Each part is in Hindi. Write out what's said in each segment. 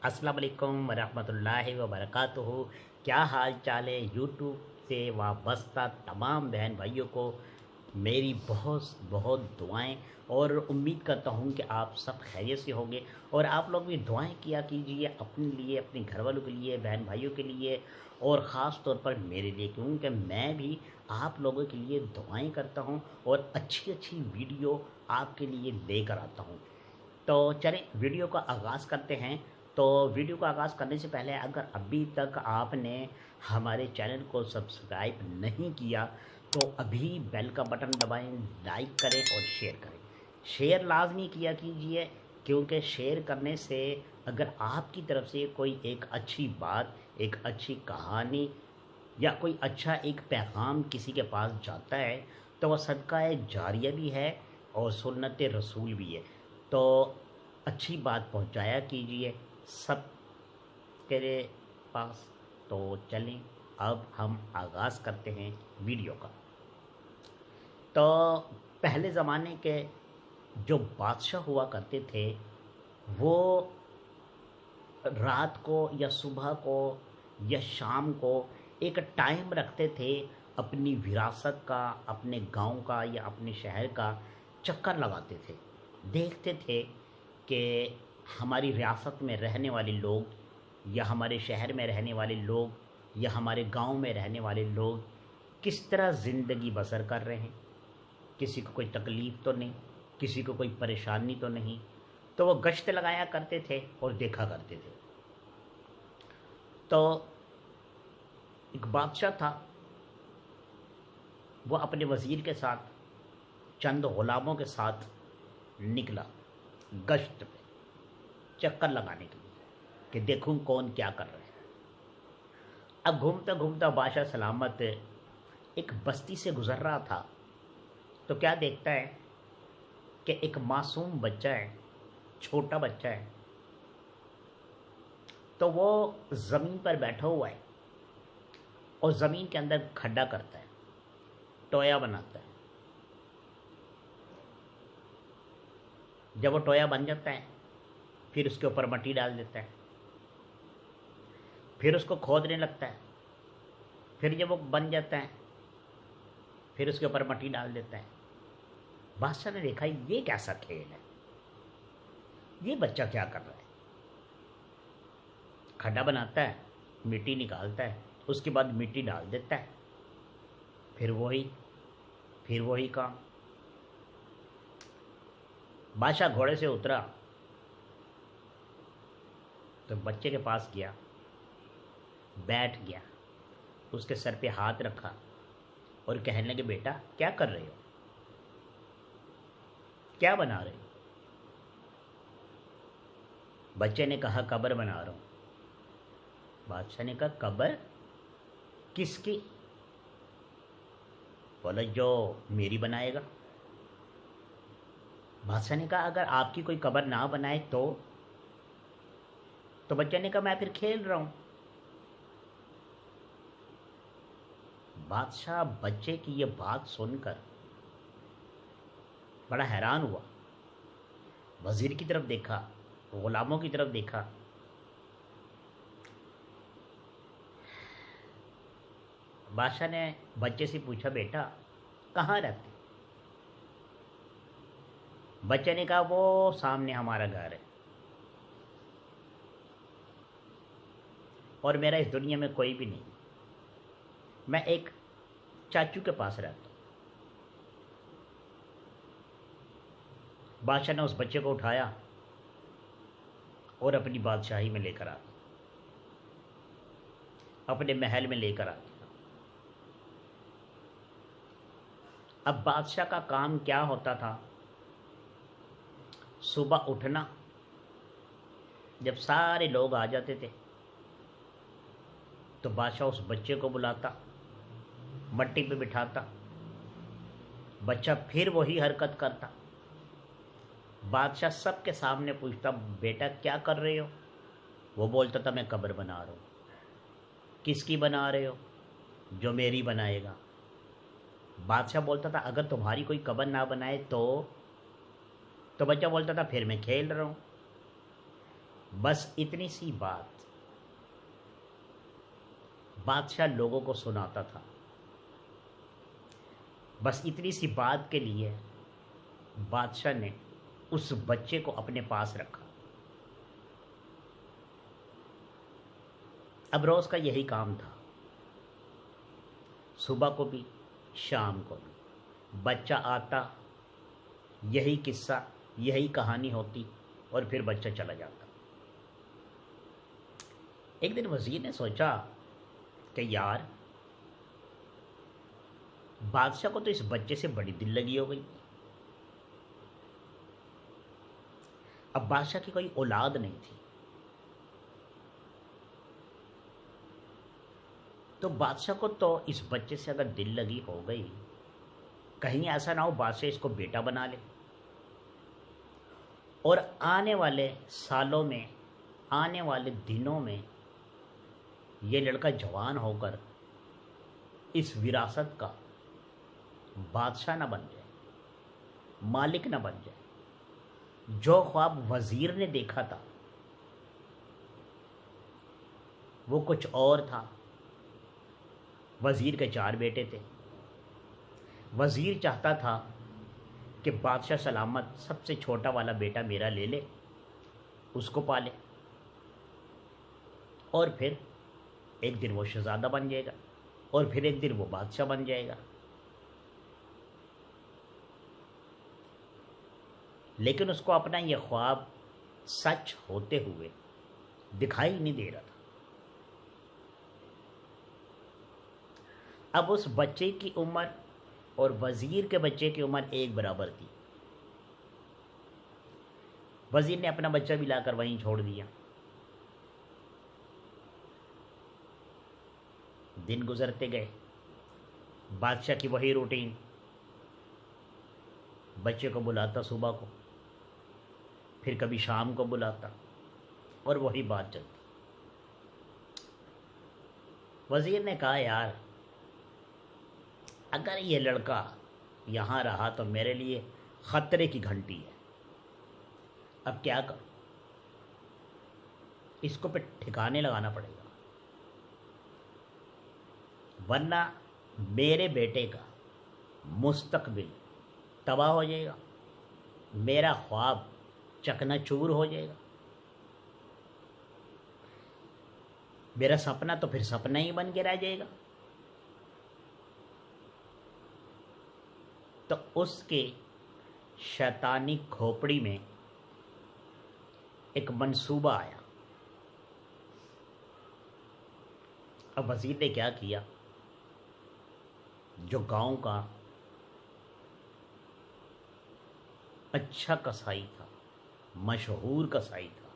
अस्सलाम वालेकुम वरहमतुल्लाहि वबरकातुहू। क्या हाल चाल है यूट्यूब से वाबस्ता तमाम बहन भाइयों को मेरी बहुत बहुत दुआएं और उम्मीद करता हूँ कि आप सब खैरियत से होंगे। और आप लोग भी दुआएं किया कीजिए अपने लिए, अपने घर वालों के लिए, बहन भाइयों के लिए और ख़ास तौर पर मेरे लिए, क्योंकि मैं भी आप लोगों के लिए दुआएं करता हूँ और अच्छी अच्छी वीडियो आपके लिए लेकर आता हूँ। तो चलें वीडियो का आगाज़ करते हैं। तो वीडियो का आगाज़ करने से पहले अगर अभी तक आपने हमारे चैनल को सब्सक्राइब नहीं किया तो अभी बेल का बटन दबाएं, लाइक करें और शेयर करें। शेयर लाजमी किया कीजिए, क्योंकि शेयर करने से अगर आपकी तरफ से कोई एक अच्छी बात, एक अच्छी कहानी या कोई अच्छा एक पैगाम किसी के पास जाता है तो वह सदका जारिया भी है और सुन्नत रसूल भी है। तो अच्छी बात पहुंचाया कीजिए सब के पास। तो चलें अब हम आगाज़ करते हैं वीडियो का। तो पहले ज़माने के जो बादशाह हुआ करते थे वो रात को या सुबह को या शाम को एक टाइम रखते थे अपनी विरासत का, अपने गांव का या अपने शहर का चक्कर लगाते थे। देखते थे कि हमारी रियासत में रहने वाले लोग या हमारे शहर में रहने वाले लोग या हमारे गांव में रहने वाले लोग किस तरह ज़िंदगी बसर कर रहे हैं। किसी को कोई तकलीफ़ तो नहीं, किसी को कोई परेशानी तो नहीं। तो वो गश्त लगाया करते थे और देखा करते थे। तो एक बादशाह था, वो अपने वज़ीर के साथ, चंद ग़ुलामों के साथ निकला गश्त पे, चक्कर लगाने के लिए कि देखूं कौन क्या कर रहा है। अब घूमता घूमता बादशाह सलामत एक बस्ती से गुज़र रहा था तो क्या देखता है कि एक मासूम बच्चा है, छोटा बच्चा है। तो वो ज़मीन पर बैठा हुआ है और ज़मीन के अंदर खड्डा करता है, टोया बनाता है। जब वो टोया बन जाता है फिर उसके ऊपर मिट्टी डाल देता है, फिर उसको खोदने लगता है। फिर जब वो बन जाता है फिर उसके ऊपर मिट्टी डाल देता है। बादशाह ने देखा ये कैसा खेल है, ये बच्चा क्या कर रहा है। खड्डा बनाता है, मिट्टी निकालता है, उसके बाद मिट्टी डाल देता है, फिर वही काम। बादशाह घोड़े से उतरा तो बच्चे के पास गया, बैठ गया, उसके सर पे हाथ रखा और कहने लगे बेटा क्या कर रहे हो, क्या बना रहे हो। बच्चे ने कहा कब्र बना रहा हूं। बादशाह ने कहा कब्र किसकी। बोला जो मेरी बनाएगा। बादशाह ने कहा अगर आपकी कोई कब्र ना बनाए तो बच्चे ने कहा मैं फिर खेल रहा हूं। बादशाह बच्चे की ये बात सुनकर बड़ा हैरान हुआ। वजीर की तरफ देखा, गुलामों की तरफ देखा। बादशाह ने बच्चे से पूछा बेटा कहाँ रहते। बच्चे ने कहा वो सामने हमारा घर है और मेरा इस दुनिया में कोई भी नहीं, मैं एक चाचू के पास रहता हूँ। बादशाह ने उस बच्चे को उठाया और अपनी बादशाही में लेकर आ, अपने महल में लेकर आ गया। अब बादशाह का काम क्या होता था, सुबह उठना, जब सारे लोग आ जाते थे तो बादशाह उस बच्चे को बुलाता, मट्टी पे बिठाता, बच्चा फिर वही हरकत करता। बादशाह सबके सामने पूछता बेटा क्या कर रहे हो। वो बोलता था मैं कब्र बना रहा हूँ। किसकी बना रहे हो। जो मेरी बनाएगा। बादशाह बोलता था अगर तुम्हारी कोई कब्र ना बनाए तो बच्चा बोलता था फिर मैं खेल रहा हूँ। बस इतनी सी बात बादशाह लोगों को सुनाता था। बस इतनी सी बात के लिए बादशाह ने उस बच्चे को अपने पास रखा। अब रोज़ का यही काम था, सुबह को भी शाम को भी बच्चा आता, यही किस्सा यही कहानी होती और फिर बच्चा चला जाता। एक दिन वज़ीर ने सोचा कि यार, बादशाह को तो इस बच्चे से बड़ी दिल लगी हो गई। अब बादशाह की कोई औलाद नहीं थी, तो बादशाह को तो इस बच्चे से अगर दिल लगी हो गई, कहीं ऐसा ना हो बादशाह इसको बेटा बना ले और आने वाले सालों में, आने वाले दिनों में ये लड़का जवान होकर इस विरासत का बादशाह ना बन जाए, मालिक ना बन जाए। जो ख्वाब वज़ीर ने देखा था वो कुछ और था। वज़ीर के 4 बेटे थे। वज़ीर चाहता था कि बादशाह सलामत सबसे छोटा वाला बेटा मेरा ले ले, उसको पाले और फिर एक दिन वो शहज़ादा बन जाएगा और फिर एक दिन वो बादशाह बन जाएगा। लेकिन उसको अपना ये ख्वाब सच होते हुए दिखाई नहीं दे रहा था। अब उस बच्चे की उम्र और वज़ीर के बच्चे की उम्र एक बराबर थी। वज़ीर ने अपना बच्चा भी लाकर वहीं छोड़ दिया। दिन गुजरते गए, बादशाह की वही रूटीन, बच्चे को बुलाता सुबह को, फिर कभी शाम को बुलाता और वही बात चलती। वज़ीर ने कहा यार, अगर ये लड़का यहाँ रहा तो मेरे लिए ख़तरे की घंटी है। अब क्या करूं, इसको पे ठिकाने लगाना पड़ेगा, वरना मेरे बेटे का मुस्तकबिल तबाह हो जाएगा, मेरा ख्वाब चकनाचूर हो जाएगा। मेरा सपना तो फिर सपना ही बन के रह जाएगा। तो उसके शैतानी खोपड़ी में एक मंसूबा आया। अब वज़ीर ने क्या किया, जो गांव का अच्छा कसाई था, मशहूर कसाई था,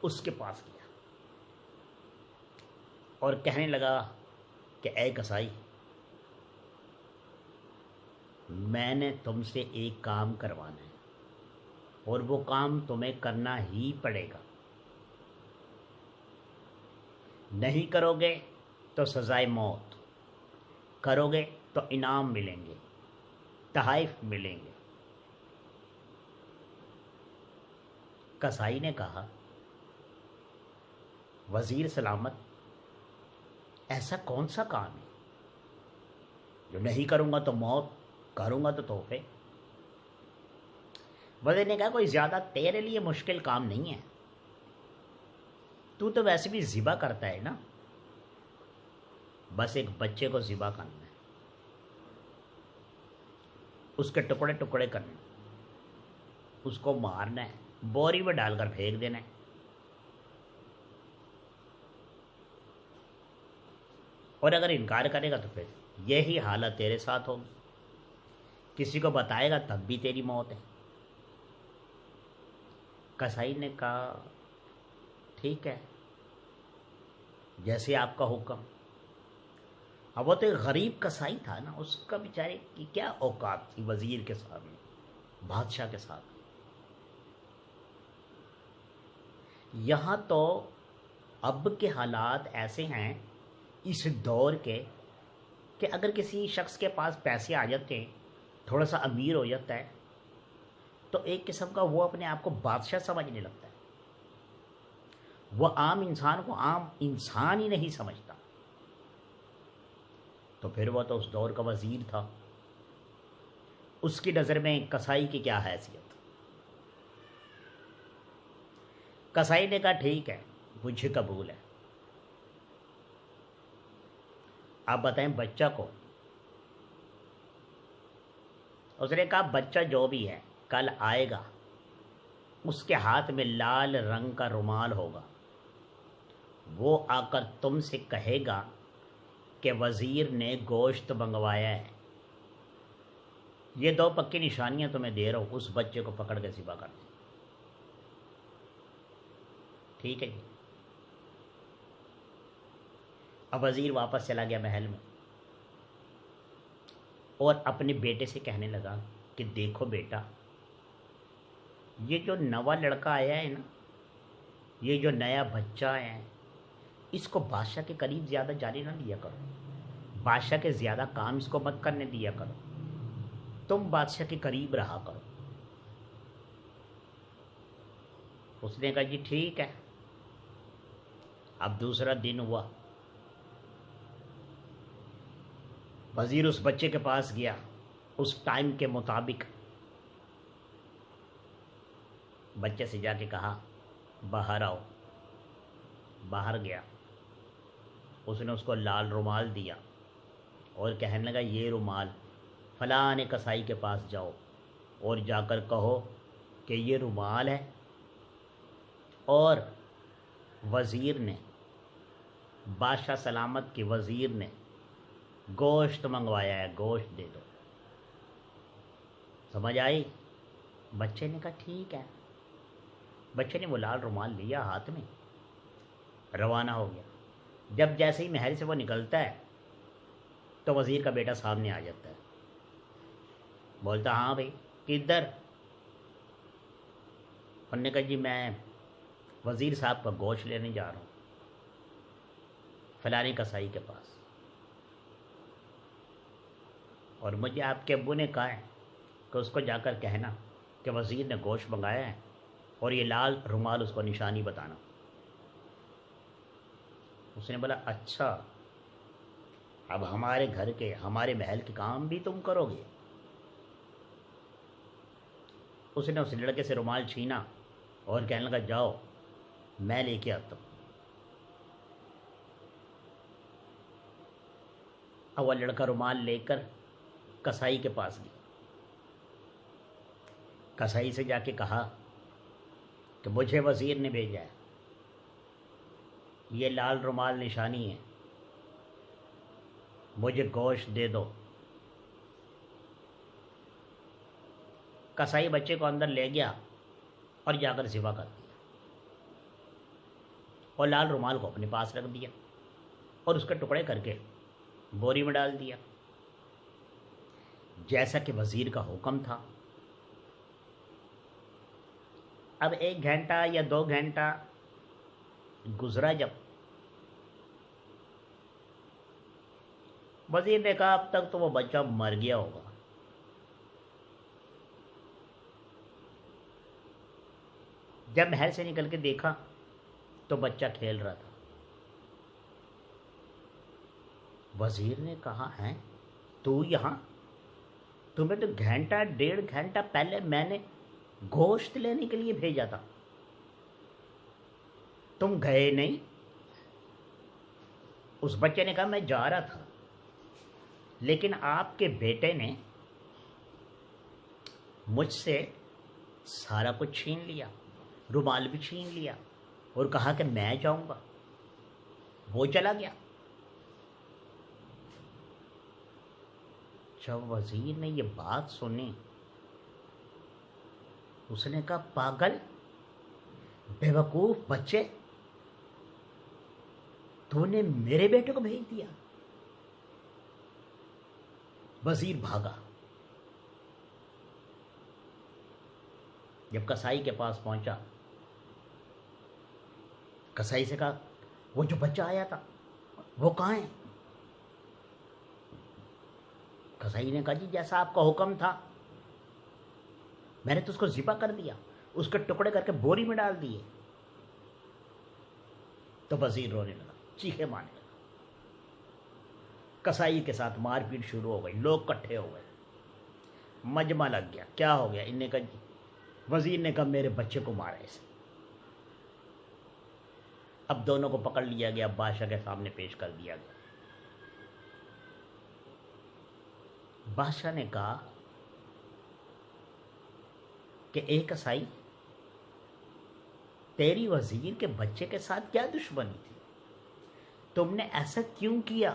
उसके पास गया और कहने लगा कि ऐ कसाई, मैंने तुमसे एक काम करवाना है और वो काम तुम्हें करना ही पड़ेगा। नहीं करोगे तो सज़ाए मौत, करोगे तो इनाम मिलेंगे, तहाइफ मिलेंगे। कसाई ने कहा, वज़ीर सलामत, ऐसा कौन सा काम है जो नहीं करूँगा तो मौत, करूँगा तो तोहफे। वज़ीर ने कहा, कोई ज़्यादा तेरे लिए मुश्किल काम नहीं है, तू तो वैसे भी ज़िबा करता है ना, बस एक बच्चे को ज़िबा करना है, उसके टुकड़े टुकड़े करने, उसको मारना है, बोरी में डालकर फेंक देना है। और अगर इनकार करेगा तो फिर यही हालत तेरे साथ होगी, किसी को बताएगा तब भी तेरी मौत है। कसाई ने कहा, ठीक है, जैसे आपका हुक्म। अब वो तो एक गरीब कसाई था ना, उसका बेचारे की क्या औकात थी वज़ीर के सामने, बादशाह के साथ। यहाँ तो अब के हालात ऐसे हैं इस दौर के कि अगर किसी शख्स के पास पैसे आ जाते हैं, थोड़ा सा अमीर हो जाता है, तो एक किस्म का वो अपने आप को बादशाह समझने लगता है। वह आम इंसान को आम इंसान ही नहीं समझता। तो फिर वह तो उस दौर का वजीर था, उसकी नज़र में कसाई की क्या हैसियत। कसाई ने कहा ठीक है, मुझे कबूल है। आप बताएं बच्चा को। उसने कहा बच्चा जो भी है कल आएगा, उसके हाथ में लाल रंग का रुमाल होगा, वो आकर तुमसे कहेगा कि वज़ीर ने गोश्त मंगवाया है। ये 2 पक्की निशानियां तुम्हें दे रहा हूँ, उस बच्चे को पकड़ के ज़िबा कर दो। ठीक है जी। अब वज़ीर वापस चला गया महल में और अपने बेटे से कहने लगा कि देखो बेटा, ये जो नवा लड़का आया है ना, ये जो नया बच्चा है, इसको बादशाह के करीब ज़्यादा जाने ना दिया करो, बादशाह के ज़्यादा काम इसको मत करने दिया करो, तुम बादशाह के करीब रहा करो। उसने कहा जी ठीक है। अब दूसरा दिन हुआ, वज़ीर उस बच्चे के पास गया, उस टाइम के मुताबिक बच्चे से जाके कहा बाहर आओ। बाहर गया, उसने उसको लाल रुमाल दिया और कहने लगा ये रुमाल फलाने कसाई के पास जाओ और जाकर कहो कि ये रुमाल है और वज़ीर ने, बादशाह सलामत के वज़ीर ने गोश्त मंगवाया है, गोश्त दे दो। समझ आई? बच्चे ने कहा ठीक है। बच्चे ने वो लाल रुमाल लिया, हाथ में रवाना हो गया। जब जैसे ही महल से वो निकलता है तो वज़ीर का बेटा सामने आ जाता है, बोलता हाँ भाई किधर? उन्होंने कहा जी मैं वज़ीर साहब का गोश्त लेने जा रहा हूँ फलानी कसाई के पास, और मुझे आपके अब्बू ने कहा है कि उसको जाकर कहना कि वज़ीर ने गोश्त मंगाया है और ये लाल रुमाल उसको निशानी बताना। उसने बोला अच्छा, अब हमारे घर के, हमारे महल के काम भी तुम करोगे? उसने उस लड़के से रुमाल छीना और कहने लगा जाओ मैं लेके आता हूँ। अब वह लड़का रुमाल लेकर कसाई के पास गया। कसाई से जाके कहा कि मुझे वज़ीर ने भेजा है, ये लाल रुमाल निशानी है, मुझे गोश्त दे दो। कसाई बच्चे को अंदर ले गया और जाकर ज़िबा कर दिया और लाल रुमाल को अपने पास रख दिया और उसके टुकड़े करके बोरी में डाल दिया, जैसा कि वज़ीर का हुक्म था। अब 1 घंटा या 2 घंटा गुजरा, जब वज़ीर ने कहा अब तक तो वो बच्चा मर गया होगा। जब महल से निकल के देखा तो बच्चा खेल रहा था। वज़ीर ने कहा है तू यहाँ? तुम्हें तो घंटा 1.5 घंटा पहले मैंने गोश्त लेने के लिए भेजा था, तुम गए नहीं। उस बच्चे ने कहा मैं जा रहा था, लेकिन आपके बेटे ने मुझसे सारा कुछ छीन लिया, रुमाल भी छीन लिया और कहा कि मैं जाऊंगा। वो चला गया। जब वज़ीर ने ये बात सुनी, उसने कहा पागल बेवकूफ़ बच्चे, तूने मेरे बेटे को भेज दिया। वज़ीर भागा। जब कसाई के पास पहुंचा, कसाई से कहा वो जो बच्चा आया था वो कहाँ है? कसाई ने कहा जी जैसा आपका हुक्म था मैंने तो उसको ज़िबा कर दिया, उसके टुकड़े करके बोरी में डाल दिए। तो वजीर रोने लगा, चीखे मारने लगा। कसाई के साथ मारपीट शुरू हो गई, लोग इकट्ठे हो गए, मजमा लग गया। क्या हो गया? इनने कहा, वजीर ने कहा मेरे बच्चे को मारा इसे। अब दोनों को पकड़ लिया गया, बादशाह के सामने पेश कर दिया गया। बादशाह ने कहा कि एक कसाई, तेरी वजीर के बच्चे के साथ क्या दुश्मनी थी? तुमने ऐसा क्यों किया?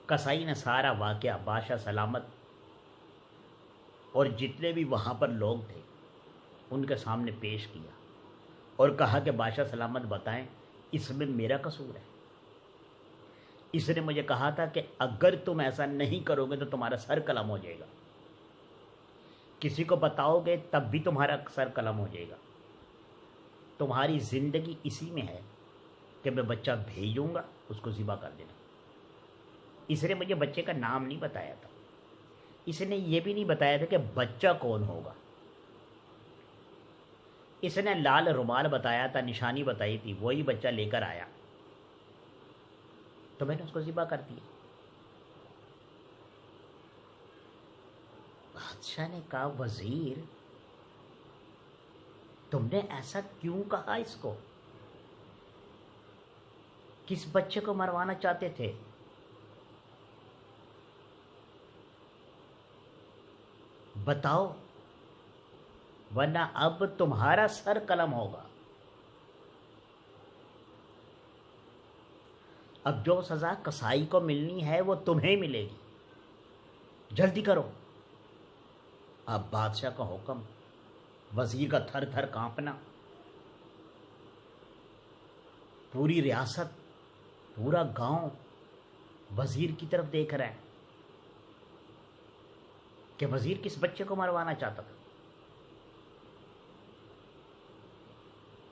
कसाई ने सारा वाकया बादशाह सलामत और जितने भी वहाँ पर लोग थे उनके सामने पेश किया और कहा कि बादशाह सलामत बताएं, इसमें मेरा कसूर है। इसने मुझे कहा था कि अगर तुम ऐसा नहीं करोगे तो तुम्हारा सर कलम हो जाएगा, किसी को बताओगे तब भी तुम्हारा सर कलम हो जाएगा। तुम्हारी ज़िंदगी इसी में है कि मैं बच्चा भेजूंगा, उसको ज़िबा कर देना। इसने मुझे बच्चे का नाम नहीं बताया था, इसने ये भी नहीं बताया था कि बच्चा कौन होगा। इसने लाल रुमाल बताया था, निशानी बताई थी, वही बच्चा लेकर आया तो मैंने उसको ज़िबा कर दिया। बादशाह ने कहा, वजीर तुमने ऐसा क्यों कहा? इसको किस बच्चे को मरवाना चाहते थे? बताओ, वरना अब तुम्हारा सर कलम होगा। अब जो सज़ा कसाई को मिलनी है वो तुम्हें मिलेगी, जल्दी करो। अब बादशाह का हुक्म, वजीर का थर थर कांपना, पूरी रियासत, पूरा गांव वजीर की तरफ देख रहा है कि वजीर किस बच्चे को मरवाना चाहता था।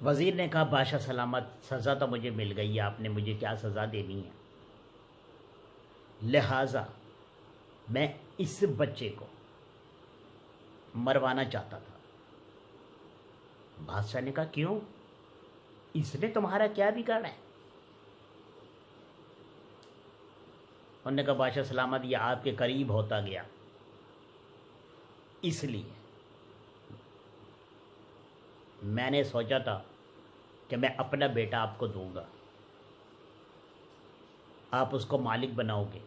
वजीर ने कहा, बादशाह सलामत, सज़ा तो मुझे मिल गई है, आपने मुझे क्या सज़ा देनी है, लिहाजा मैं इस बच्चे को मरवाना चाहता था। बादशाह ने कहा, क्यों? इसने तुम्हारा क्या बिगाड़ा है? उन्होंने कहा, बादशाह सलामत, ये आपके करीब होता गया, इसलिए मैंने सोचा था कि मैं अपना बेटा आपको दूंगा, आप उसको मालिक बनाओगे,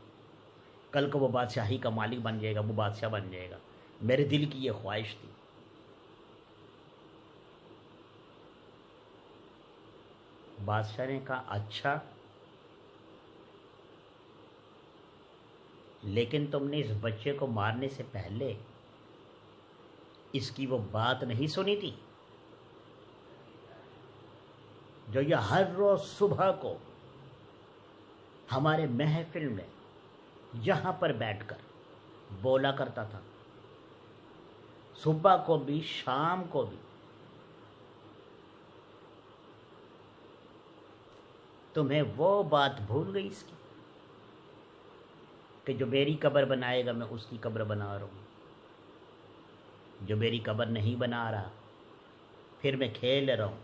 कल को वो बादशाही का मालिक बन जाएगा, वो बादशाह बन जाएगा। मेरे दिल की ये ख्वाहिश थी। बादशाह ने कहा, अच्छा, लेकिन तुमने इस बच्चे को मारने से पहले इसकी वो बात नहीं सुनी थी जो ये हर रोज सुबह को हमारे महफिल में यहाँ पर बैठकर बोला करता था, सुबह को भी शाम को भी। तुम्हें वो बात भूल गई इसकी कि जो मेरी कब्र बनाएगा मैं उसकी कब्र बना रहा हूँ, जो मेरी कब्र नहीं बना रहा फिर मैं खेल रहा हूँ।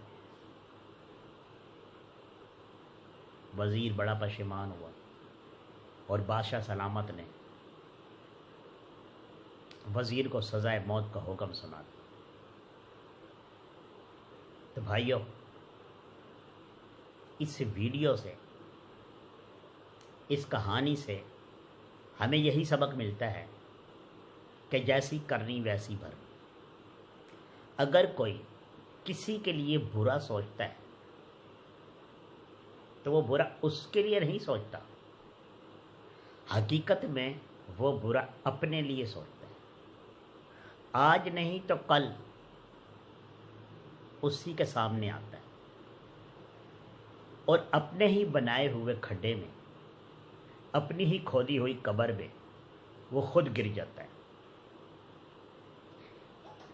वज़ीर बड़ा पशेमान हुआ और बादशाह सलामत ने वज़ीर को सज़ाए मौत का हुक्म सुना दिया। तो भाइयों, इस वीडियो से, इस कहानी से हमें यही सबक मिलता है कि जैसी करनी वैसी भर। अगर कोई किसी के लिए बुरा सोचता है तो वो बुरा उसके लिए नहीं सोचता, हकीकत में वो बुरा अपने लिए सोचता है। आज नहीं तो कल उसी के सामने आता है और अपने ही बनाए हुए खड्डे में, अपनी ही खोदी हुई कब्र में वो खुद गिर जाता है।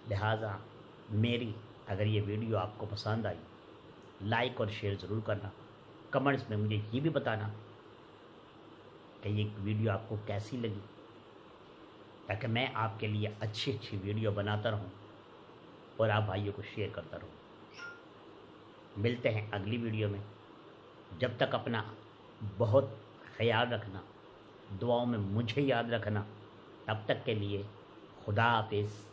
लिहाजा मेरी अगर ये वीडियो आपको पसंद आई, लाइक और शेयर ज़रूर करना। कमेंट्स में मुझे ये भी बताना कि ये वीडियो आपको कैसी लगी, ताकि मैं आपके लिए अच्छी अच्छी वीडियो बनाता रहूं और आप भाइयों को शेयर करता रहूं। मिलते हैं अगली वीडियो में। जब तक अपना बहुत ख्याल रखना, दुआओं में मुझे याद रखना। तब तक के लिए खुदा हाफिज़।